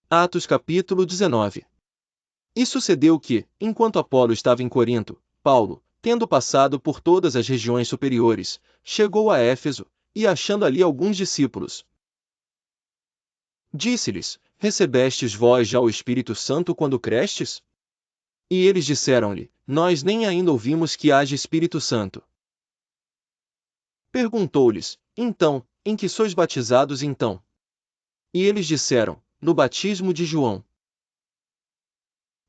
Atos capítulo 19. E sucedeu que, enquanto Apolo estava em Corinto, Paulo, tendo passado por todas as regiões superiores, chegou a Éfeso, e achando ali alguns discípulos, disse-lhes: Recebestes vós já o Espírito Santo quando crestes? E eles disseram-lhe: Nós nem ainda ouvimos que haja Espírito Santo. Perguntou-lhes: Então, em que sois batizados então? E eles disseram: No batismo de João.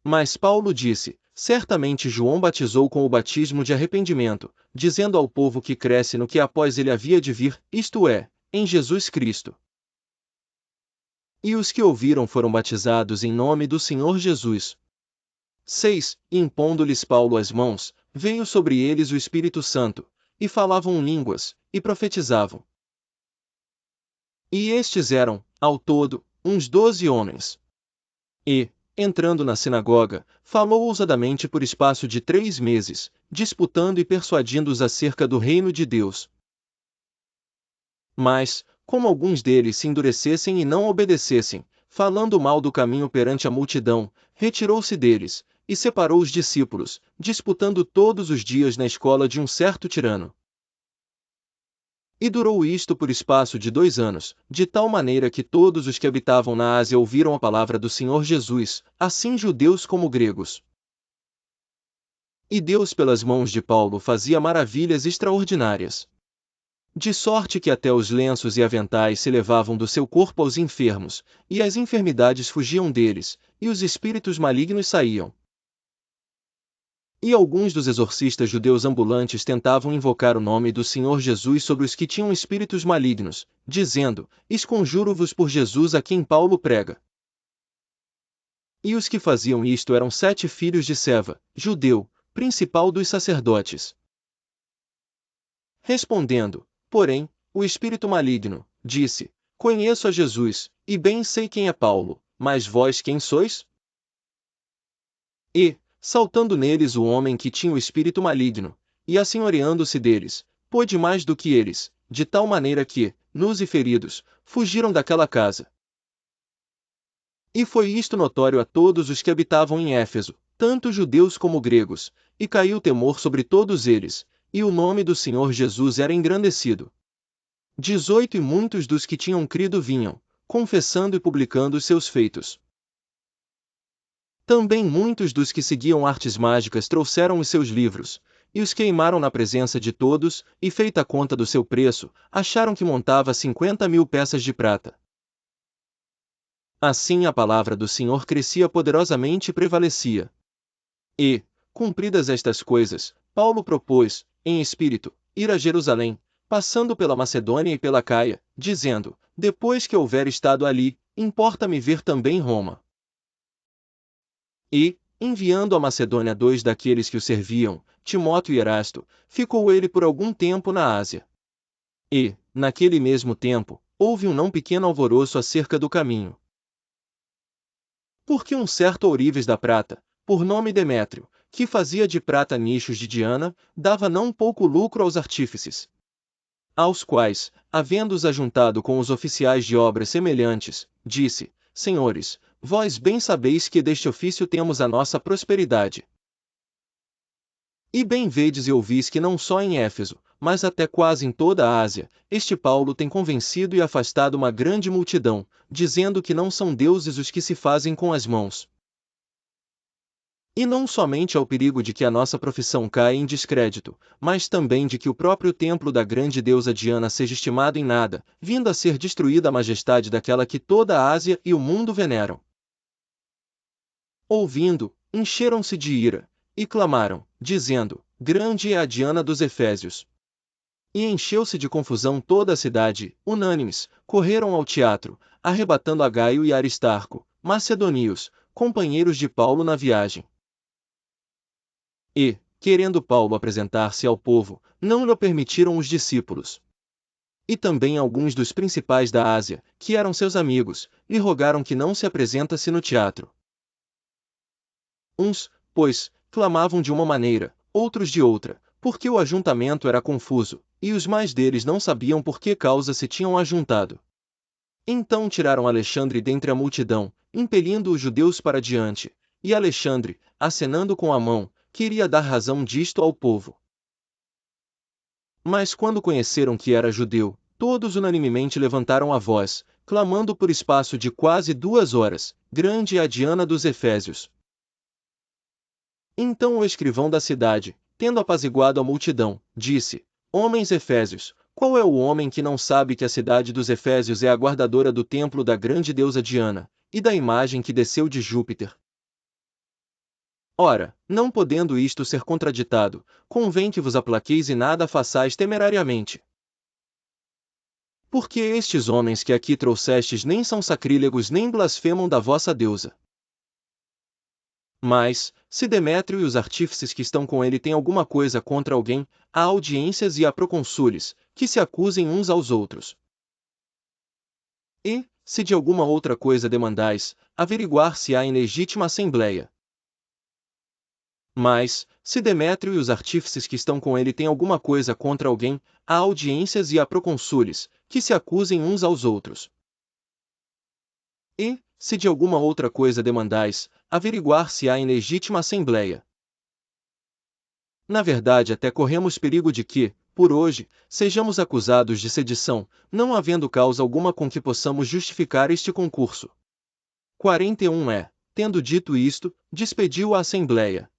Mas Paulo disse: Certamente João batizou com o batismo de arrependimento, dizendo ao povo que cresce no que após ele havia de vir, isto é, em Jesus Cristo. E os que ouviram foram batizados em nome do Senhor Jesus. 6. E impondo-lhes Paulo as mãos, veio sobre eles o Espírito Santo, e falavam línguas, e profetizavam. E estes eram, ao todo, uns 12 homens. E, entrando na sinagoga, falou ousadamente por espaço de 3 meses, disputando e persuadindo-os acerca do reino de Deus. Mas, como alguns deles se endurecessem e não obedecessem, falando mal do caminho perante a multidão, retirou-se deles, e separou os discípulos, disputando todos os dias na escola de um certo tirano. E durou isto por espaço de 2 anos, de tal maneira que todos os que habitavam na Ásia ouviram a palavra do Senhor Jesus, assim judeus como gregos. E Deus pelas mãos de Paulo fazia maravilhas extraordinárias. De sorte que até os lenços e aventais se levavam do seu corpo aos enfermos, e as enfermidades fugiam deles, e os espíritos malignos saíam. E alguns dos exorcistas judeus ambulantes tentavam invocar o nome do Senhor Jesus sobre os que tinham espíritos malignos, dizendo: Esconjuro-vos por Jesus a quem Paulo prega. E os que faziam isto eram 7 filhos de Seva, judeu, principal dos sacerdotes. Respondendo, porém, o espírito maligno, disse: Conheço a Jesus, e bem sei quem é Paulo, mas vós quem sois? E, saltando neles o homem que tinha o espírito maligno, e assenhoreando-se deles, pôde mais do que eles, de tal maneira que, nus e feridos, fugiram daquela casa. E foi isto notório a todos os que habitavam em Éfeso, tanto judeus como gregos, e caiu temor sobre todos eles, e o nome do Senhor Jesus era engrandecido. 18 E muitos dos que tinham crido vinham, confessando e publicando os seus feitos. Também muitos dos que seguiam artes mágicas trouxeram os seus livros, e os queimaram na presença de todos, e feita a conta do seu preço, acharam que montava 50.000 peças de prata. Assim a palavra do Senhor crescia poderosamente e prevalecia. E, cumpridas estas coisas, Paulo propôs, em espírito, ir a Jerusalém, passando pela Macedônia e pela Caia, dizendo: Depois que houver estado ali, importa-me ver também Roma. E, enviando à Macedônia 2 daqueles que o serviam, Timóteo e Erasto, ficou ele por algum tempo na Ásia. E, naquele mesmo tempo, houve um não pequeno alvoroço acerca do caminho. Porque um certo ourives da prata, por nome Demétrio, que fazia de prata nichos de Diana, dava não pouco lucro aos artífices. Aos quais, havendo-os ajuntado com os oficiais de obras semelhantes, disse: Senhores, vós bem sabeis que deste ofício temos a nossa prosperidade. E bem vedes e ouvis que não só em Éfeso, mas até quase em toda a Ásia, este Paulo tem convencido e afastado uma grande multidão, dizendo que não são deuses os que se fazem com as mãos. E não somente ao perigo de que a nossa profissão caia em descrédito, mas também de que o próprio templo da grande deusa Diana seja estimado em nada, vindo a ser destruída a majestade daquela que toda a Ásia e o mundo veneram. Ouvindo, encheram-se de ira, e clamaram, dizendo: Grande é a Diana dos Efésios. E encheu-se de confusão toda a cidade, unânimes, correram ao teatro, arrebatando a Gaio e Aristarco, macedônios, companheiros de Paulo na viagem. E, querendo Paulo apresentar-se ao povo, não lhe permitiram os discípulos. E também alguns dos principais da Ásia, que eram seus amigos, lhe rogaram que não se apresentasse no teatro. Uns, pois, clamavam de uma maneira, outros de outra, porque o ajuntamento era confuso, e os mais deles não sabiam por que causa se tinham ajuntado. Então tiraram Alexandre dentre a multidão, impelindo os judeus para diante, e Alexandre, acenando com a mão, queria dar razão disto ao povo. Mas quando conheceram que era judeu, todos unanimemente levantaram a voz, clamando por espaço de quase 2 horas, grande é a Diana dos Efésios. Então o escrivão da cidade, tendo apaziguado a multidão, disse: Homens efésios, qual é o homem que não sabe que a cidade dos Efésios é a guardadora do templo da grande deusa Diana, e da imagem que desceu de Júpiter? Ora, não podendo isto ser contraditado, convém que vos aplaqueis e nada façais temerariamente. Porque estes homens que aqui trouxestes nem são sacrílegos nem blasfemam da vossa deusa. Mas, se Demétrio e os artífices que estão com ele têm alguma coisa contra alguém, há audiências e há proconsúles, que se acusem uns aos outros. E, se de alguma outra coisa demandais, averiguar se há em legítima assembleia. Mas, se Demétrio e os artífices que estão com ele têm alguma coisa contra alguém, há audiências e há proconsúles, que se acusem uns aos outros. E, se de alguma outra coisa demandais, averiguar se há em legítima assembleia. Na verdade, até corremos perigo de que, por hoje, sejamos acusados de sedição, não havendo causa alguma com que possamos justificar este concurso. 41 Tendo dito isto, despediu a assembleia.